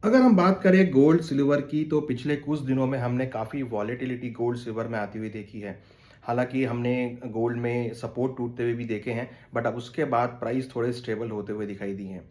अगर हम बात करें गोल्ड सिल्वर की तो पिछले कुछ दिनों में हमने काफ़ी वॉलेटिलिटी गोल्ड सिल्वर में आती हुई देखी है। हालांकि हमने गोल्ड में सपोर्ट टूटते हुए भी देखे हैं, बट अब उसके बाद प्राइस थोड़े स्टेबल होते हुए दिखाई दिए हैं।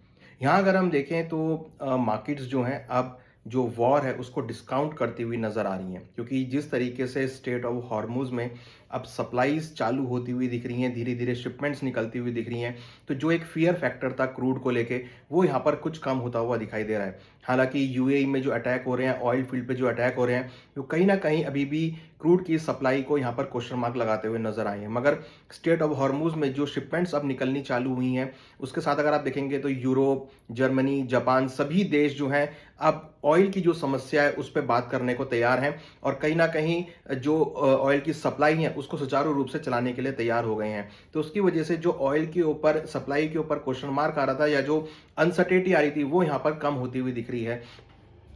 यहाँ अगर हम देखें तो मार्केट्स जो हैं अब जो वॉर है उसको डिस्काउंट करती हुई नज़र आ रही हैं, क्योंकि जिस तरीके से स्टेट ऑफ हॉर्मुज़ में अब सप्लाईज चालू होती हुई दिख रही हैं, धीरे धीरे शिपमेंट्स निकलती हुई दिख रही हैं, तो जो एक फियर फैक्टर था क्रूड को लेके वो यहाँ पर कुछ कम होता हुआ दिखाई दे रहा है। हालांकि यूएई में जो अटैक हो रहे हैं, ऑयल फील्ड पे जो अटैक हो रहे हैं, वो कहीं ना कहीं अभी भी क्रूड की सप्लाई को यहाँ पर क्वेश्चन मार्क लगाते हुए नजर आए हैं। मगर स्टेट ऑफ हॉर्मुज में जो शिपमेंट्स अब निकलनी चालू हुई हैं, उसके साथ अगर आप देखेंगे तो यूरोप, जर्मनी, जापान सभी देश जो हैं अब ऑयल की जो समस्या है उस पर बात करने को तैयार हैं, और कहीं ना कहीं जो ऑयल की सप्लाई है उसको सुचारू रूप से चलाने के लिए तैयार हो गए हैं। तो उसकी वजह से जो ऑयल के ऊपर सप्लाई के ऊपर क्वेश्चन मार्क आ रहा था या जो अनसर्टेनिटी आ रही थी वो यहाँ पर कम होती हुई दिख रही है,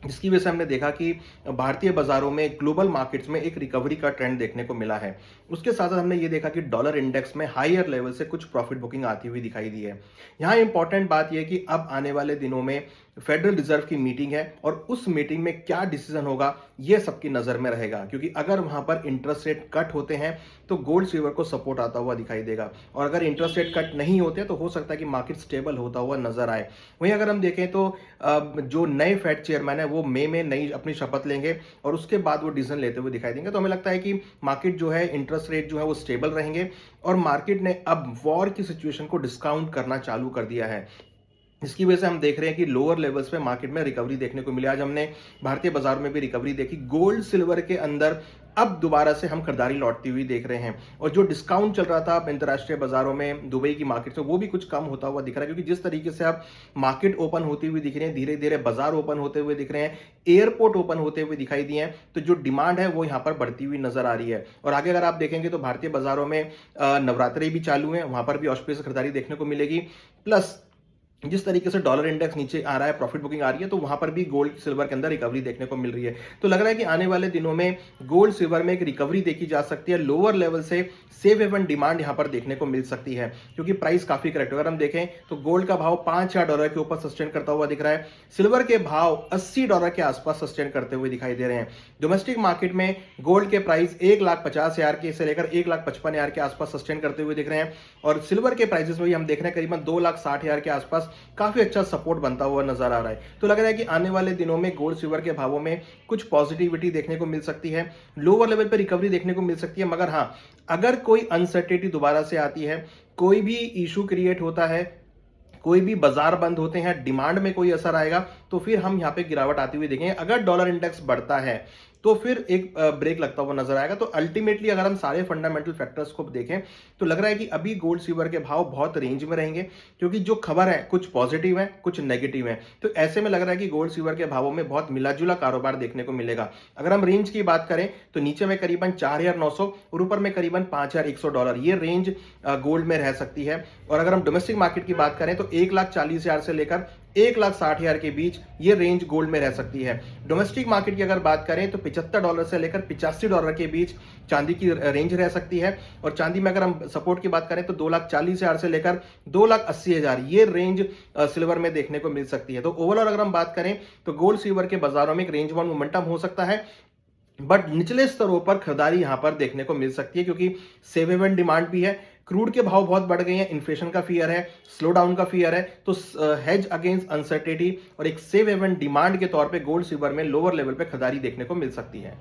जिसकी वजह से हमने देखा कि भारतीय बाजारों में, ग्लोबल मार्केट्स में एक रिकवरी का ट्रेंड देखने को मिला है। उसके साथ साथ हमने ये देखा कि डॉलर इंडेक्स में हायर लेवल से कुछ प्रॉफिट बुकिंग आती हुई दिखाई दी है। यहाँ इंपॉर्टेंट बात यह है कि अब आने वाले दिनों में फेडरल रिजर्व की मीटिंग है, और उस मीटिंग में क्या डिसीजन होगा ये सबकी नजर में रहेगा, क्योंकि अगर वहां पर इंटरेस्ट रेट कट होते हैं तो गोल्ड सिल्वर को सपोर्ट आता हुआ दिखाई देगा, और अगर इंटरेस्ट रेट कट नहीं होते तो हो सकता है कि मार्केट स्टेबल होता हुआ नजर आए। वहीं अगर हम देखें तो जो नए फेड चेयरमैन है वो मई में नई अपनी शपथ लेंगे, और उसके बाद वो डिसीजन लेते हुए दिखाई देंगे। तो हमें लगता है कि मार्केट जो है, इंटरेस्ट रेट जो है वो स्टेबल रहेंगे, और मार्केट ने अब वॉर की सिचुएशन को डिस्काउंट करना चालू कर दिया है। इसकी वजह से हम देख रहे हैं कि लोअर लेवल्स पे मार्केट में रिकवरी देखने को मिली। आज हमने भारतीय बाजार में भी रिकवरी देखी। गोल्ड सिल्वर के अंदर अब दोबारा से हम खरीदारी लौटती हुई देख रहे हैं, और जो डिस्काउंट चल रहा था अंतर्राष्ट्रीय बाजारों में, दुबई की मार्केट से, वो भी कुछ कम होता हुआ दिख रहा है, क्योंकि जिस तरीके से अब मार्केट ओपन होती हुई दिख रही है, धीरे धीरे बाजार ओपन होते हुए दिख रहे हैं, एयरपोर्ट ओपन होते हुए दिखाई दिए हैं, तो जो डिमांड है वो यहाँ पर बढ़ती हुई नजर आ रही है। और आगे अगर आप देखेंगे तो भारतीय बाजारों में नवरात्रि भी चालू है, वहां पर भी ऑस्ट्रेलिया से खरीदारी देखने को मिलेगी। प्लस जिस तरीके से डॉलर इंडेक्स नीचे आ रहा है, प्रॉफिट बुकिंग आ रही है, तो वहां पर भी गोल्ड सिल्वर के अंदर रिकवरी देखने को मिल रही है। तो लग रहा है कि आने वाले दिनों में गोल्ड सिल्वर में एक रिकवरी देखी जा सकती है। लोअर लेवल से सेफ हेवन डिमांड यहां पर देखने को मिल सकती है, क्योंकि प्राइस काफी करेक्ट है। अगर हम देखें तो गोल्ड का भाव $5,000 के ऊपर सस्टेन करता हुआ दिख रहा है, सिल्वर के भाव $80 के आसपास सस्टेन करते हुए दिखाई दे रहे हैं। डोमेस्टिक मार्केट में गोल्ड के प्राइस 1,50,000 के से लेकर 1,55,000 के आसपास सस्टेन करते हुए दिख रहे हैं, और सिल्वर के प्राइसेस में भी हम देख रहे हैं करीबन 2,60,000 के आसपास काफी अच्छा सपोर्ट बनता हुआ नजर आ रहा है। तो लग रहा है कि आने वाले दिनों में गोल्ड सिल्वर के भावों में कुछ पॉजिटिविटी देखने को मिल सकती है, लोअर लेवल पर रिकवरी देखने को मिल सकती है। मगर हाँ, अगर कोई अनसर्टेनिटी दोबारा से आती है, कोई भी इशू क्रिएट होता है, कोई भी बाजार बंद होते हैं, डिमांड में कोई असर आएगा, तो फिर हम यहां पे गिरावट आती हुई देखेंगे। अगर डॉलर इंडेक्स बढ़ता है तो फिर एक ब्रेक लगता हुआ नजर आएगा। तो अल्टीमेटली अगर हम सारे फंडामेंटल फैक्टर्स को देखें तो लग रहा है कि अभी गोल्ड सिल्वर के भाव बहुत रेंज में रहेंगे, क्योंकि जो खबर है कुछ पॉजिटिव है, कुछ नेगेटिव है। तो ऐसे में लग रहा है कि गोल्ड सिल्वर के भावों में बहुत मिला जुला कारोबार देखने को मिलेगा। अगर हम रेंज की बात करें तो नीचे में करीबन 4,900 और ऊपर में करीबन $5,100, ये रेंज गोल्ड में रह सकती है। और अगर हम डोमेस्टिक मार्केट की बात करें तो 1,40,000 से लेकर 1,60,000 के बीच ये रेंज गोल्ड में रह सकती है। डोमेस्टिक मार्केट की अगर बात करें तो $75 से लेकर $85 के बीच चांदी की रेंज रह सकती है। और चांदी में अगर हम सपोर्ट की बात करें तो 2,40,000 से लेकर 2,80,000 ये रेंज सिल्वर में देखने को मिल सकती है। तो ओवरऑल अगर हम बात करें तो गोल्ड सिल्वर के बाजारों में एक रेंज वन मोमेंटम हो सकता है, बट निचले स्तरों पर खरीदारी यहां पर देखने को मिल सकती है, क्योंकि सेफ हेवन डिमांड भी है, क्रूड के भाव बहुत बढ़ गए हैं, इन्फ्लेशन का फियर है, स्लो डाउन का फियर है। तो हेज अगेंस्ट अनसर्टेनिटी और एक सेफ हेवन डिमांड के तौर पे गोल्ड सिल्वर में लोअर लेवल पे खरीदारी देखने को मिल सकती है।